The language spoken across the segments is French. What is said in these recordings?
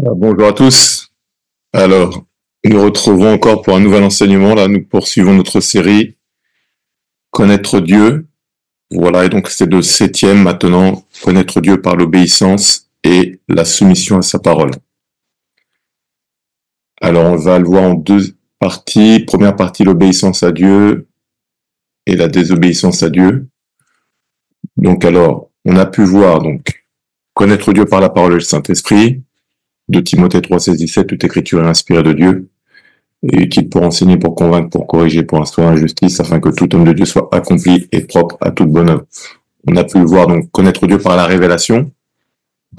Bonjour à tous. Alors, nous retrouvons encore pour un nouvel enseignement. Là, nous poursuivons notre série Connaître Dieu. Voilà, et donc c'est le 7e maintenant, Connaître Dieu par l'obéissance et la soumission à sa parole. Alors, on va le voir en deux parties. Première partie, l'obéissance à Dieu et la désobéissance à Dieu. Donc alors, on a pu voir donc connaître Dieu par la parole et le Saint-Esprit. De Timothée 3, 16, 17, toute écriture est inspirée de Dieu et utile pour enseigner, pour convaincre, pour corriger, pour instruire la justice, afin que tout homme de Dieu soit accompli et propre à toute bonne œuvre. On a pu le voir donc connaître Dieu par la révélation.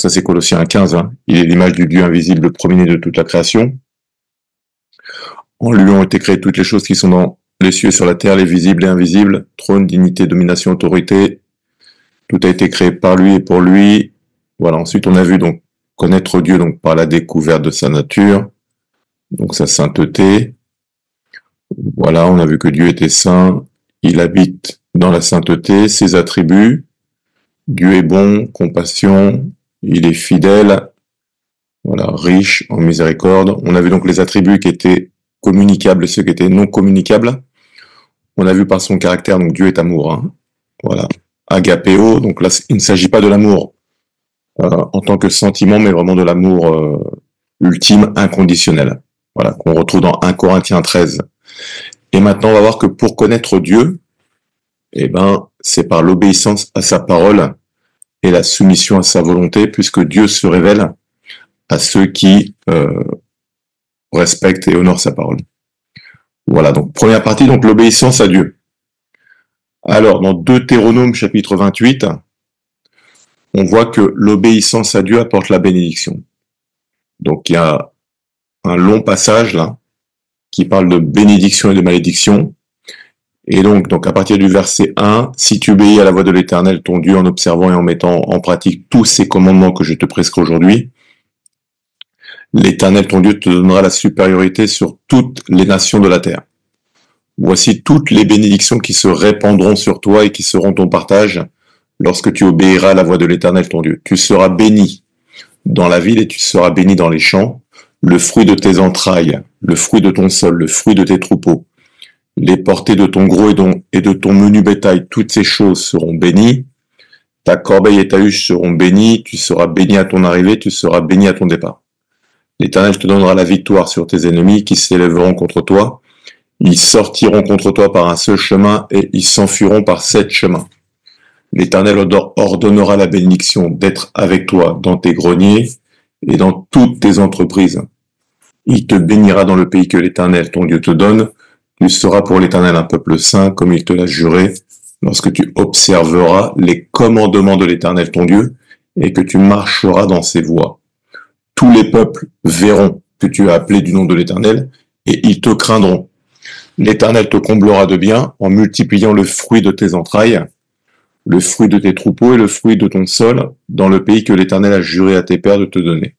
Ça c'est Colossiens 15. Il est l'image du Dieu invisible, le premier-né de toute la création. En lui ont été créées toutes les choses qui sont dans les cieux et sur la terre, les visibles et invisibles, trône, dignité, domination, autorité. Tout a été créé par lui et pour lui. Voilà. Ensuite, on a vu donc connaître Dieu donc par la découverte de sa nature, donc sa sainteté. Voilà, on a vu que Dieu était saint, il habite dans la sainteté, ses attributs. Dieu est bon, compassion, il est fidèle, voilà, riche en miséricorde. On a vu donc les attributs qui étaient communicables et ceux qui étaient non communicables. On a vu par son caractère, donc Dieu est amour. Voilà, agapéo, donc là il ne s'agit pas de l'amour en tant que sentiment, mais vraiment de l'amour ultime, inconditionnel. Voilà, qu'on retrouve dans 1 Corinthiens 13. Et maintenant, on va voir que pour connaître Dieu, c'est par l'obéissance à sa parole et la soumission à sa volonté, puisque Dieu se révèle à ceux qui respectent et honorent sa parole. Voilà, donc première partie, donc l'obéissance à Dieu. Alors, dans Deutéronome chapitre 28, on voit que l'obéissance à Dieu apporte la bénédiction. Donc il y a un long passage là qui parle de bénédiction et de malédiction. Et donc à partir du verset 1, si tu obéis à la voix de l'Éternel, ton Dieu, en observant et en mettant en pratique tous ces commandements que je te prescris aujourd'hui, l'Éternel, ton Dieu, te donnera la supériorité sur toutes les nations de la terre. Voici toutes les bénédictions qui se répandront sur toi et qui seront ton partage lorsque tu obéiras à la voix de l'Éternel, ton Dieu. Tu seras béni dans la ville et tu seras béni dans les champs. Le fruit de tes entrailles, le fruit de ton sol, le fruit de tes troupeaux, les portées de ton gros et de ton menu bétail, toutes ces choses seront bénies. Ta corbeille et ta huche seront bénies, tu seras béni à ton arrivée, tu seras béni à ton départ. L'Éternel te donnera la victoire sur tes ennemis qui s'élèveront contre toi. Ils sortiront contre toi par un seul chemin et ils s'enfuiront par 7 chemins. L'Éternel ordonnera la bénédiction d'être avec toi dans tes greniers et dans toutes tes entreprises. Il te bénira dans le pays que l'Éternel, ton Dieu, te donne. Tu seras pour l'Éternel un peuple saint, comme il te l'a juré, lorsque tu observeras les commandements de l'Éternel, ton Dieu, et que tu marcheras dans ses voies. Tous les peuples verront que tu as appelé du nom de l'Éternel, et ils te craindront. L'Éternel te comblera de bien en multipliant le fruit de tes entrailles, le fruit de tes troupeaux et le fruit de ton sol, dans le pays que l'Éternel a juré à tes pères de te donner.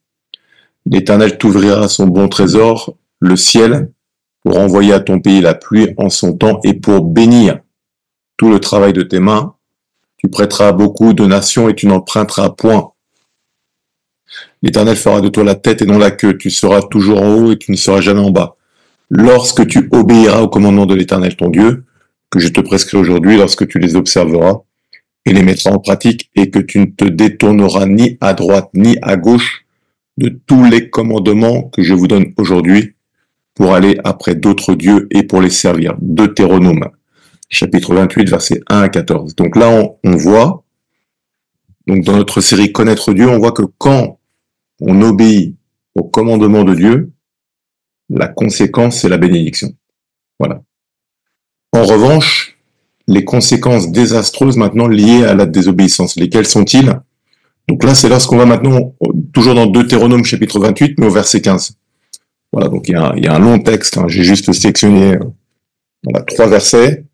L'Éternel t'ouvrira son bon trésor, le ciel, pour envoyer à ton pays la pluie en son temps et pour bénir tout le travail de tes mains. Tu prêteras à beaucoup de nations et tu n'emprunteras point. L'Éternel fera de toi la tête et non la queue. Tu seras toujours en haut et tu ne seras jamais en bas. Lorsque tu obéiras au commandement de l'Éternel ton Dieu, que je te prescris aujourd'hui, lorsque tu les observeras et les mettras en pratique, et que tu ne te détourneras ni à droite ni à gauche de tous les commandements que je vous donne aujourd'hui pour aller après d'autres dieux et pour les servir. Deutéronome, chapitre 28, versets 1 à 14. Donc là, on voit, donc dans notre série Connaître Dieu, on voit que quand on obéit au commandement de Dieu, la conséquence, c'est la bénédiction. Voilà. En revanche, les conséquences désastreuses maintenant liées à la désobéissance, lesquelles sont-ils? Donc là, c'est lorsqu'on va maintenant, toujours dans Deutéronome chapitre 28, mais au verset 15. Voilà, donc il y a un long texte, j'ai juste sélectionné 3 versets.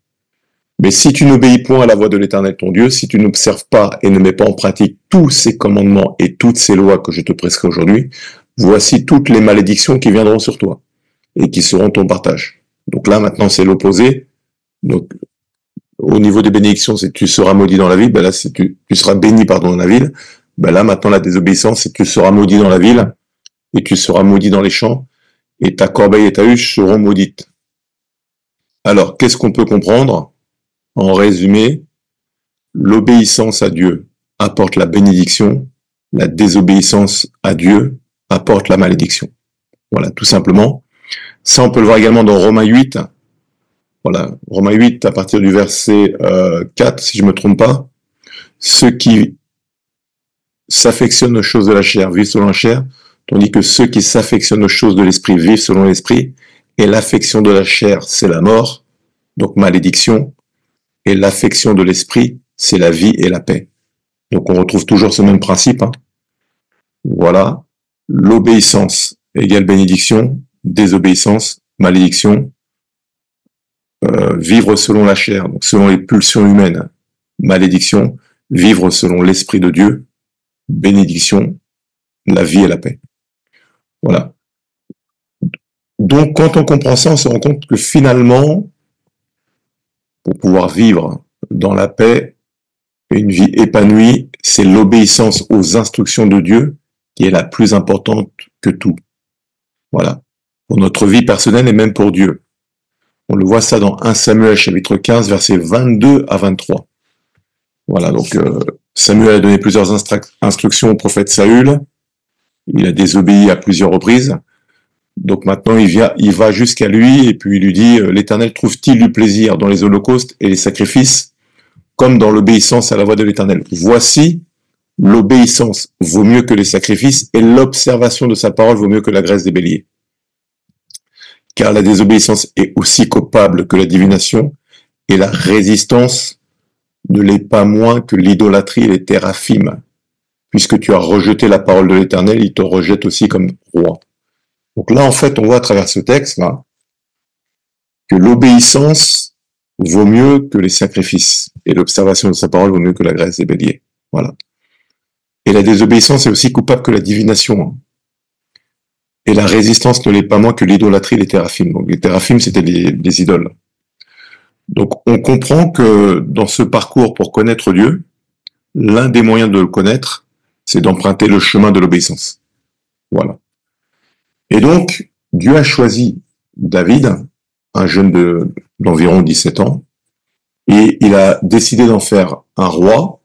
Mais si tu n'obéis point à la voix de l'Éternel ton Dieu, si tu n'observes pas et ne mets pas en pratique tous ces commandements et toutes ces lois que je te prescris aujourd'hui, voici toutes les malédictions qui viendront sur toi et qui seront ton partage. Donc là, maintenant, c'est l'opposé. Donc, au niveau des bénédictions, c'est tu seras maudit dans la ville, là, tu seras béni, dans la ville. Là, maintenant, la désobéissance, c'est tu seras maudit dans la ville et tu seras maudit dans les champs, et ta corbeille et ta huche seront maudites. Alors, qu'est-ce qu'on peut comprendre? En résumé, l'obéissance à Dieu apporte la bénédiction, la désobéissance à Dieu apporte la malédiction. Voilà, tout simplement. Ça, on peut le voir également dans Romains 8. Voilà, Romains 8, à partir du verset 4, si je me trompe pas. Ceux qui s'affectionnent aux choses de la chair vivent selon la chair, tandis que ceux qui s'affectionnent aux choses de l'esprit vivent selon l'esprit. Et l'affection de la chair, c'est la mort, donc malédiction. Et l'affection de l'esprit, c'est la vie et la paix. Donc on retrouve toujours ce même principe. Voilà, l'obéissance égale bénédiction, désobéissance, malédiction, vivre selon la chair, donc selon les pulsions humaines, malédiction, vivre selon l'Esprit de Dieu, bénédiction, la vie et la paix. Voilà. Donc quand on comprend ça, on se rend compte que finalement, pour pouvoir vivre dans la paix, une vie épanouie, c'est l'obéissance aux instructions de Dieu qui est la plus importante que tout. Voilà. Pour notre vie personnelle et même pour Dieu. On le voit ça dans 1 Samuel chapitre 15, versets 22 à 23. Voilà, donc Samuel a donné plusieurs instructions au prophète Saül. Il a désobéi à plusieurs reprises. Donc maintenant, il va jusqu'à lui et puis il lui dit, l'Éternel trouve-t-il du plaisir dans les holocaustes et les sacrifices, comme dans l'obéissance à la voix de l'Éternel? Voici, l'obéissance vaut mieux que les sacrifices et l'observation de sa parole vaut mieux que la graisse des béliers. Car la désobéissance est aussi coupable que la divination et la résistance ne l'est pas moins que l'idolâtrie et les téraphimes. Puisque tu as rejeté la parole de l'Éternel, il te rejette aussi comme roi. Donc là, en fait, on voit à travers ce texte-là que l'obéissance vaut mieux que les sacrifices et l'observation de sa parole vaut mieux que la graisse des béliers. Voilà. Et la désobéissance est aussi coupable que la divination. Et la résistance ne l'est pas moins que l'idolâtrie et les téraphimes. Donc les téraphimes, c'était les idoles. Donc on comprend que dans ce parcours pour connaître Dieu, l'un des moyens de le connaître, c'est d'emprunter le chemin de l'obéissance. Voilà. Et donc, Dieu a choisi David, un jeune d'environ 17 ans, et il a décidé d'en faire un roi,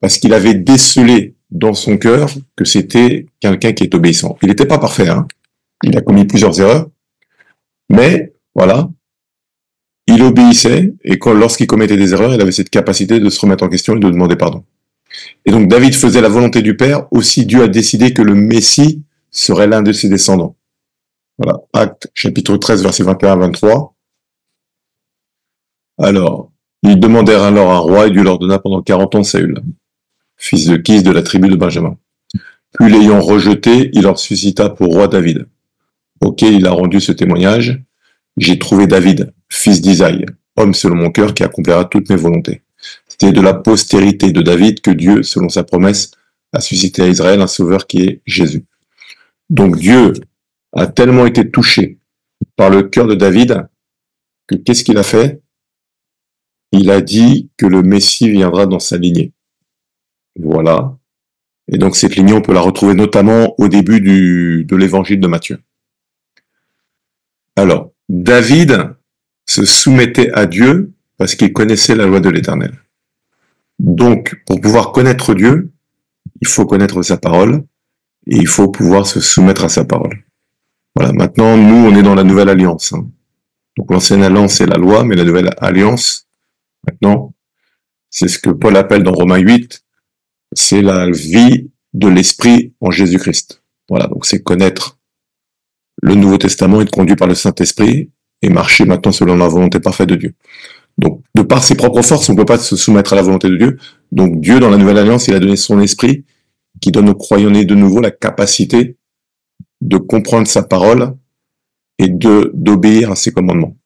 parce qu'il avait décelé dans son cœur que c'était quelqu'un qui est obéissant. Il n'était pas parfait, il a commis plusieurs erreurs, mais voilà, il obéissait, et lorsqu'il commettait des erreurs, il avait cette capacité de se remettre en question et de demander pardon. Et donc David faisait la volonté du Père, aussi Dieu a décidé que le Messie serait l'un de ses descendants. Voilà, Actes chapitre 13, versets 21 à 23. Alors, ils demandèrent alors un roi et Dieu leur donna pendant 40 ans Saül, fils de Kis de la tribu de Benjamin. Puis l'ayant rejeté, il leur suscita pour roi David, auquel il a rendu ce témoignage. J'ai trouvé David, fils d'Isaïe, homme selon mon cœur qui accomplira toutes mes volontés. C'était de la postérité de David que Dieu, selon sa promesse, a suscité à Israël un sauveur qui est Jésus. Donc Dieu a tellement été touché par le cœur de David que qu'est-ce qu'il a fait? Il a dit que le Messie viendra dans sa lignée. Voilà. Et donc cette lignée, on peut la retrouver notamment au début de l'évangile de Matthieu. Alors, David se soumettait à Dieu parce qu'il connaissait la loi de l'Éternel. Donc, pour pouvoir connaître Dieu, il faut connaître sa parole et il faut pouvoir se soumettre à sa parole. Voilà, maintenant, nous, on est dans la nouvelle alliance. Donc l'ancienne alliance, c'est la loi, mais la nouvelle alliance, maintenant, c'est ce que Paul appelle dans Romains 8, c'est la vie de l'Esprit en Jésus-Christ. Voilà, donc c'est connaître le Nouveau Testament, être conduit par le Saint-Esprit et marcher maintenant selon la volonté parfaite de Dieu. Donc, de par ses propres forces, on ne peut pas se soumettre à la volonté de Dieu. Donc Dieu, dans la nouvelle alliance, il a donné son esprit qui donne aux croyants nés de nouveau la capacité de comprendre sa parole et d'obéir à ses commandements.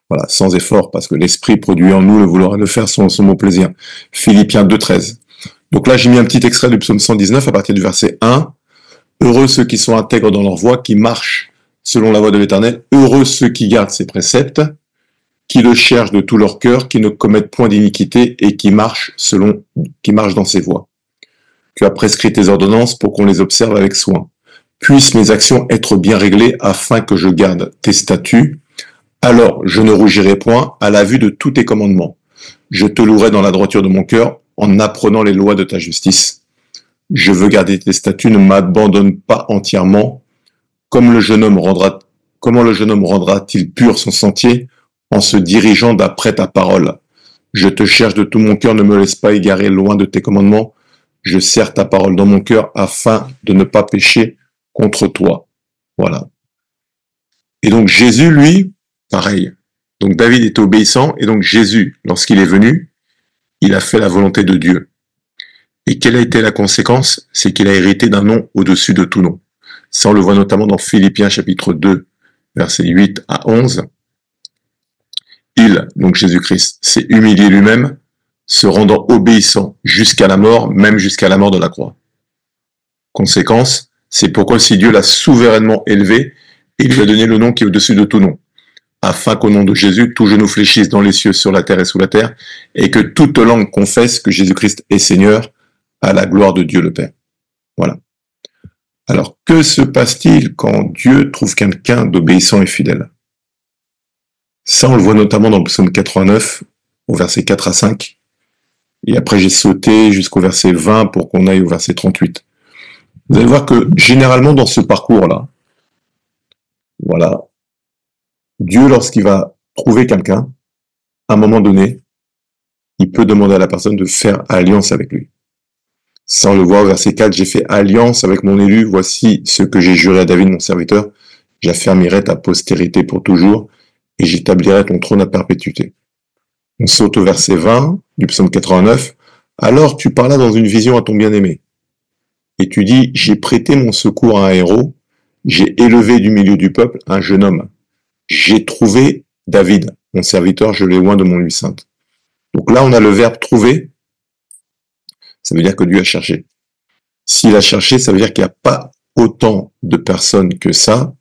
Voilà, sans effort, parce que l'esprit produit en nous le vouloir et le faire selon son bon plaisir. Philippiens 2,13. Donc là, j'ai mis un petit extrait du psaume 119 à partir du verset 1. Heureux ceux qui sont intègres dans leur voie, qui marchent selon la voie de l'Éternel. Heureux ceux qui gardent ses préceptes, qui le cherchent de tout leur cœur, qui ne commettent point d'iniquité et qui marchent dans ses voies. Tu as prescrit tes ordonnances pour qu'on les observe avec soin. Puissent mes actions être bien réglées afin que je garde tes statuts. Alors je ne rougirai point à la vue de tous tes commandements. Je te louerai dans la droiture de mon cœur en apprenant les lois de ta justice. Je veux garder tes statuts, ne m'abandonne pas entièrement. Comment le jeune homme rendra-t-il pur son sentier en se dirigeant d'après ta parole? Je te cherche de tout mon cœur, ne me laisse pas égarer loin de tes commandements. Je serre ta parole dans mon cœur afin de ne pas pécher contre toi. Voilà. Et donc Jésus, lui, pareil. Donc David était obéissant, et donc Jésus, lorsqu'il est venu, il a fait la volonté de Dieu. Et quelle a été la conséquence? C'est qu'il a hérité d'un nom au-dessus de tout nom. Ça, on le voit notamment dans Philippiens chapitre 2, versets 8 à 11. Il, donc Jésus-Christ, s'est humilié lui-même, se rendant obéissant jusqu'à la mort, même jusqu'à la mort de la croix. Conséquence, c'est pourquoi si Dieu l'a souverainement élevé, il lui a donné le nom qui est au-dessus de tout nom, afin qu'au nom de Jésus, tout genou fléchisse dans les cieux, sur la terre et sous la terre, et que toute langue confesse que Jésus-Christ est Seigneur, à la gloire de Dieu le Père. Voilà. Alors, que se passe-t-il quand Dieu trouve quelqu'un d'obéissant et fidèle? Ça, on le voit notamment dans le psaume 89, au verset 4 à 5. Et après, j'ai sauté jusqu'au verset 20 pour qu'on aille au verset 38. Vous allez voir que, généralement, dans ce parcours-là, voilà, Dieu, lorsqu'il va trouver quelqu'un, à un moment donné, il peut demander à la personne de faire alliance avec lui. Ça, on le voit au verset 4, j'ai fait alliance avec mon élu, voici ce que j'ai juré à David, mon serviteur, j'affermirai ta postérité pour toujours, et j'établirai ton trône à perpétuité. On saute au verset 20 du psaume 89, alors tu parlas dans une vision à ton bien-aimé, et tu dis, j'ai prêté mon secours à un héros, j'ai élevé du milieu du peuple un jeune homme, j'ai trouvé David, mon serviteur, je l'ai oint de mon nuit sainte. Donc là, on a le verbe trouver, ça veut dire que Dieu a cherché. S'il a cherché, ça veut dire qu'il n'y a pas autant de personnes que ça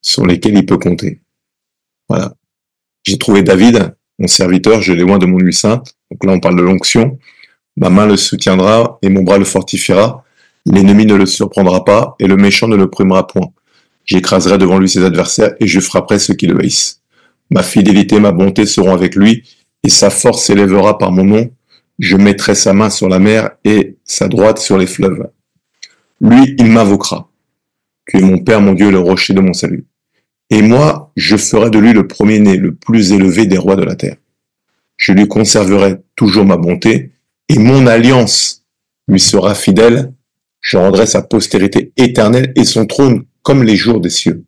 sur lesquelles il peut compter. Voilà. J'ai trouvé David, mon serviteur, je l'ai oint de mon nuit sainte. Donc là, on parle de l'onction. Ma main le soutiendra et mon bras le fortifiera. L'ennemi ne le surprendra pas et le méchant ne le opprimera point. J'écraserai devant lui ses adversaires et je frapperai ceux qui le haïssent. Ma fidélité, ma bonté seront avec lui et sa force s'élèvera par mon nom. Je mettrai sa main sur la mer et sa droite sur les fleuves. Lui, il m'invoquera. Tu es mon Père, mon Dieu, le rocher de mon salut. Et moi, je ferai de lui le premier-né, le plus élevé des rois de la terre. Je lui conserverai toujours ma bonté, et mon alliance lui sera fidèle. Je rendrai sa postérité éternelle et son trône comme les jours des cieux.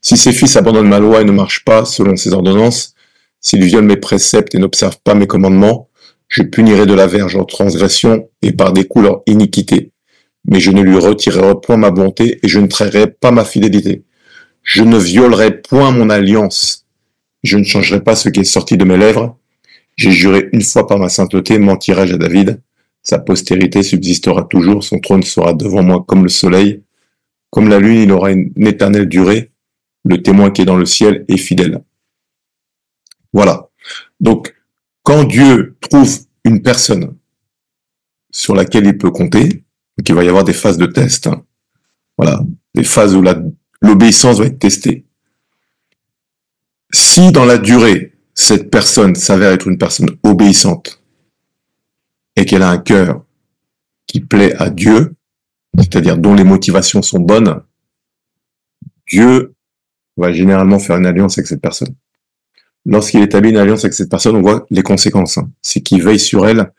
Si ses fils abandonnent ma loi et ne marchent pas selon ses ordonnances, s'ils violent mes préceptes et n'observent pas mes commandements, je punirai de la verge leur transgression et par des coups leur iniquité. Mais je ne lui retirerai point ma bonté et je ne trahirai pas ma fidélité. Je ne violerai point mon alliance. Je ne changerai pas ce qui est sorti de mes lèvres. J'ai juré une fois par ma sainteté, mentirai-je à David. Sa postérité subsistera toujours, son trône sera devant moi comme le soleil. Comme la lune, il aura une éternelle durée. Le témoin qui est dans le ciel est fidèle. Voilà. Donc, quand Dieu trouve une personne sur laquelle il peut compter, donc il va y avoir des phases de test, hein. Voilà, des phases où l'obéissance va être testée. Si dans la durée, cette personne s'avère être une personne obéissante et qu'elle a un cœur qui plaît à Dieu, c'est-à-dire dont les motivations sont bonnes, Dieu va généralement faire une alliance avec cette personne. Lorsqu'il établit une alliance avec cette personne, on voit les conséquences, hein. C'est qu'il veille sur elle,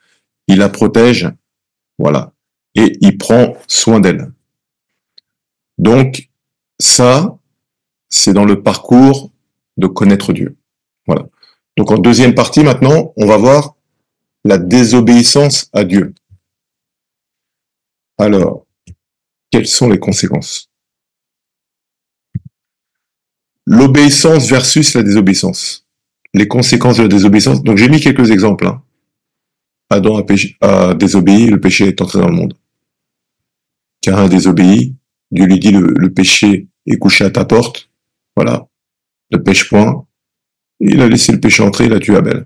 il la protège, voilà, et il prend soin d'elle. Donc, ça, c'est dans le parcours de connaître Dieu. Voilà. Donc, en deuxième partie, maintenant, on va voir la désobéissance à Dieu. Alors, quelles sont les conséquences? L'obéissance versus la désobéissance. Les conséquences de la désobéissance. Donc, j'ai mis quelques exemples, hein. Adam a désobéi, le péché est entré dans le monde. Caïn a désobéi, Dieu lui dit le péché est couché à ta porte, voilà, ne pêche point. Il a laissé le péché entrer, il a tué Abel.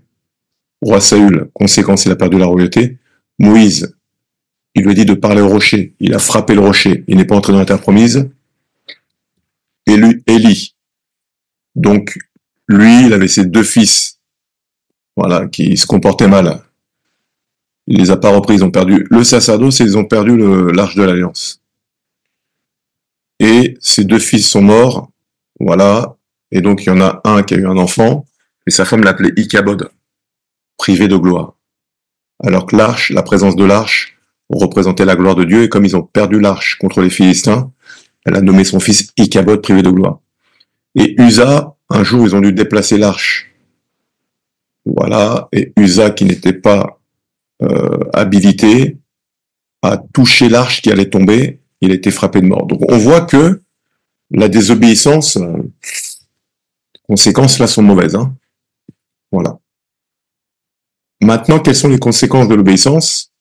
Roi Saül, conséquence, il a perdu la royauté. Moïse, il lui a dit de parler au rocher. Il a frappé le rocher. Il n'est pas entré dans la terre promise. Élie. Donc, lui, il avait ses 2 fils, voilà, qui se comportaient mal. Il les a pas repris, ils ont perdu le sacerdoce et ils ont perdu l'arche de l'alliance. Et ses 2 fils sont morts, voilà. Et donc, il y en a un qui a eu un enfant, et sa femme l'appelait Ichabod, privé de gloire. Alors que l'arche, la présence de l'arche, représentait la gloire de Dieu, et comme ils ont perdu l'arche contre les Philistins, elle a nommé son fils Ichabod, privé de gloire. Et Uza, un jour, ils ont dû déplacer l'arche. Voilà, et Uza, qui n'était pas habilité, a touché l'arche qui allait tomber, il a été frappé de mort. Donc on voit que la désobéissance, les conséquences là sont mauvaises. Hein. Voilà. Maintenant, quelles sont les conséquences de l'obéissance?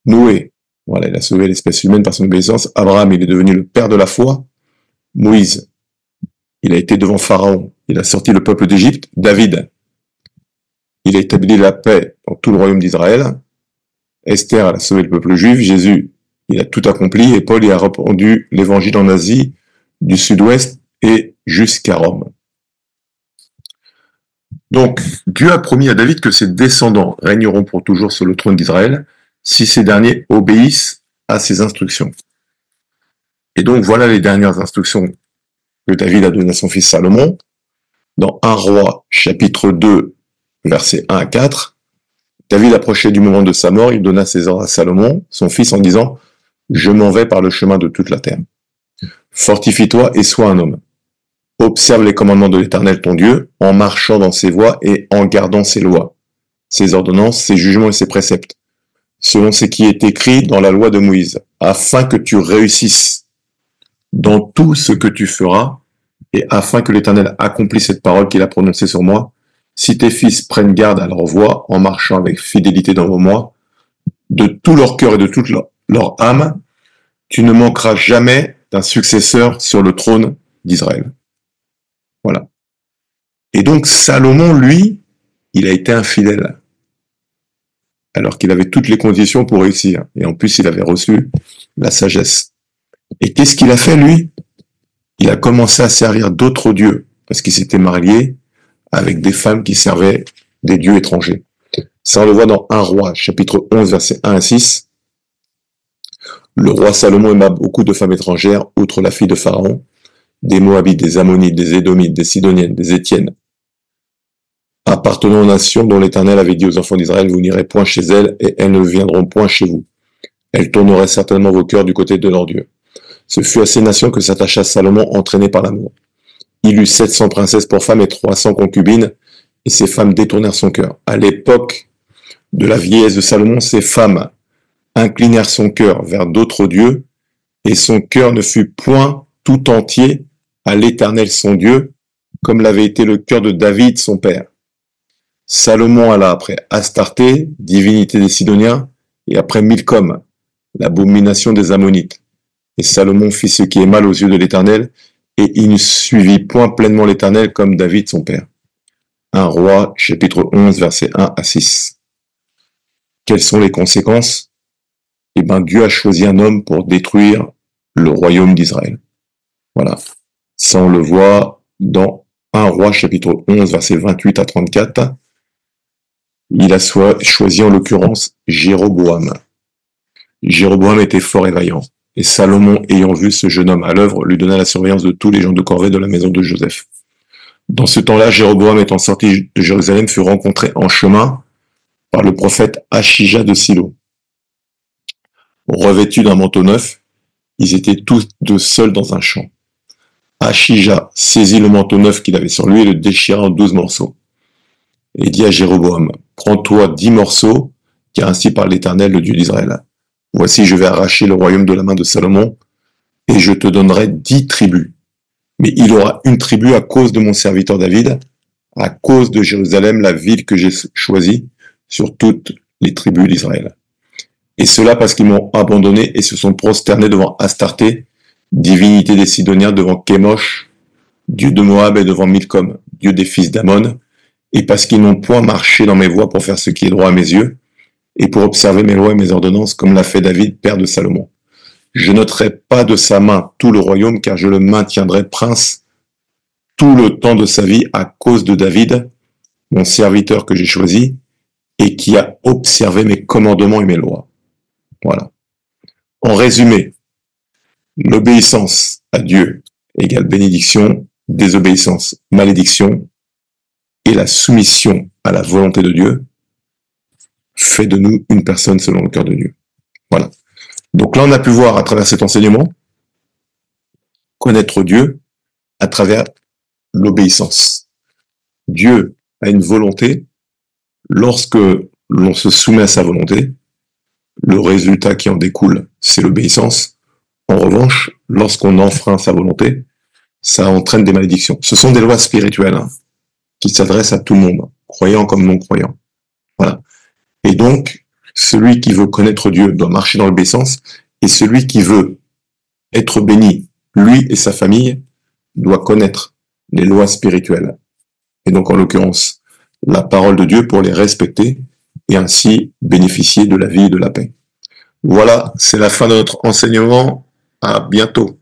Noé, voilà, il a sauvé l'espèce humaine par son obéissance. Abraham, il est devenu le père de la foi. Moïse, il a été devant Pharaon, il a sorti le peuple d'Égypte. David, il a établi la paix dans tout le royaume d'Israël. Esther, elle a sauvé le peuple juif. Jésus, il a tout accompli. Et Paul, il a répandu l'évangile en Asie, du sud-ouest et jusqu'à Rome. Donc, Dieu a promis à David que ses descendants régneront pour toujours sur le trône d'Israël si ces derniers obéissent à ses instructions. Et donc, voilà les dernières instructions que David a données à son fils Salomon. Dans 1 Roi, chapitre 2, versets 1 à 4, David approchait du moment de sa mort, il donna ses ordres à Salomon, son fils, en disant « Je m'en vais par le chemin de toute la terre. Fortifie-toi et sois un homme. Observe les commandements de l'Éternel ton Dieu, en marchant dans ses voies et en gardant ses lois, ses ordonnances, ses jugements et ses préceptes, selon ce qui est écrit dans la loi de Moïse, afin que tu réussisses dans tout ce que tu feras, et afin que l'Éternel accomplisse cette parole qu'il a prononcée sur moi. Si tes fils prennent garde à leur voie, en marchant avec fidélité dans vos voies, de tout leur cœur et de toute leur âme, tu ne manqueras jamais d'un successeur sur le trône d'Israël. » Voilà. Et donc Salomon, lui, il a été infidèle, alors qu'il avait toutes les conditions pour réussir. Et en plus, il avait reçu la sagesse. Et qu'est-ce qu'il a fait, lui? Il a commencé à servir d'autres dieux, parce qu'il s'était marié avec des femmes qui servaient des dieux étrangers. Ça, on le voit dans 1 Roi, chapitre 11, versets 1 à 6. Le roi Salomon aima beaucoup de femmes étrangères, outre la fille de Pharaon, des Moabites, des Ammonites, des Édomites, des Sidoniennes, des Étiennes, appartenant aux nations dont l'Éternel avait dit aux enfants d'Israël, vous n'irez point chez elles, et elles ne viendront point chez vous. Elles tourneraient certainement vos cœurs du côté de leur Dieu. Ce fut à ces nations que s'attacha Salomon, entraîné par l'amour. Il eut 700 princesses pour femmes et 300 concubines, et ces femmes détournèrent son cœur. À l'époque de la vieillesse de Salomon, ces femmes inclinèrent son cœur vers d'autres dieux, et son cœur ne fut point tout entier à l'Éternel son Dieu, comme l'avait été le cœur de David son père. Salomon alla après Astarté, divinité des Sidoniens, et après Milcom, l'abomination des Ammonites. Et Salomon fit ce qui est mal aux yeux de l'Éternel, et il ne suivit point pleinement l'Éternel comme David son père. 1 Roi, chapitre 11, versets 1 à 6. Quelles sont les conséquences? Eh bien, Dieu a choisi un homme pour détruire le royaume d'Israël. Voilà. Ça, on le voit dans 1 Roi, chapitre 11, versets 28 à 34. Il a choisi en l'occurrence Jéroboam. Jéroboam était fort et vaillant. Et Salomon, ayant vu ce jeune homme à l'œuvre, lui donna la surveillance de tous les gens de corvée de la maison de Joseph. Dans ce temps-là, Jéroboam, étant sorti de Jérusalem, fut rencontré en chemin par le prophète Achija de Silo. Revêtus d'un manteau neuf, ils étaient tous deux seuls dans un champ. Achija saisit le manteau neuf qu'il avait sur lui et le déchira en 12 morceaux. Et dit à Jéroboam, prends-toi 10 morceaux, car ainsi parle l'Éternel, le Dieu d'Israël. Voici, je vais arracher le royaume de la main de Salomon, et je te donnerai 10 tribus. Mais il aura une tribu à cause de mon serviteur David, à cause de Jérusalem, la ville que j'ai choisie, sur toutes les tribus d'Israël. Et cela parce qu'ils m'ont abandonné et se sont prosternés devant Astarté, divinité des Sidoniens, devant Kémosh, dieu de Moab, et devant Milcom, dieu des fils d'Ammon, et parce qu'ils n'ont point marché dans mes voies pour faire ce qui est droit à mes yeux, et pour observer mes lois et mes ordonnances, comme l'a fait David, père de Salomon. Je n'ôterai pas de sa main tout le royaume, car je le maintiendrai prince tout le temps de sa vie à cause de David, mon serviteur que j'ai choisi, et qui a observé mes commandements et mes lois. Voilà. En résumé, l'obéissance à Dieu égale bénédiction, désobéissance, malédiction, et la soumission à la volonté de Dieu fait de nous une personne selon le cœur de Dieu. Voilà. Donc là, on a pu voir à travers cet enseignement, connaître Dieu à travers l'obéissance. Dieu a une volonté. Lorsque l'on se soumet à sa volonté, le résultat qui en découle, c'est l'obéissance. En revanche, lorsqu'on enfreint sa volonté, ça entraîne des malédictions. Ce sont des lois spirituelles qui s'adressent à tout le monde, croyant comme non-croyant. Voilà. Et donc, celui qui veut connaître Dieu doit marcher dans l'obéissance, et celui qui veut être béni, lui et sa famille, doit connaître les lois spirituelles. Et donc, en l'occurrence, la parole de Dieu pour les respecter et ainsi bénéficier de la vie et de la paix. Voilà, c'est la fin de notre enseignement. À bientôt.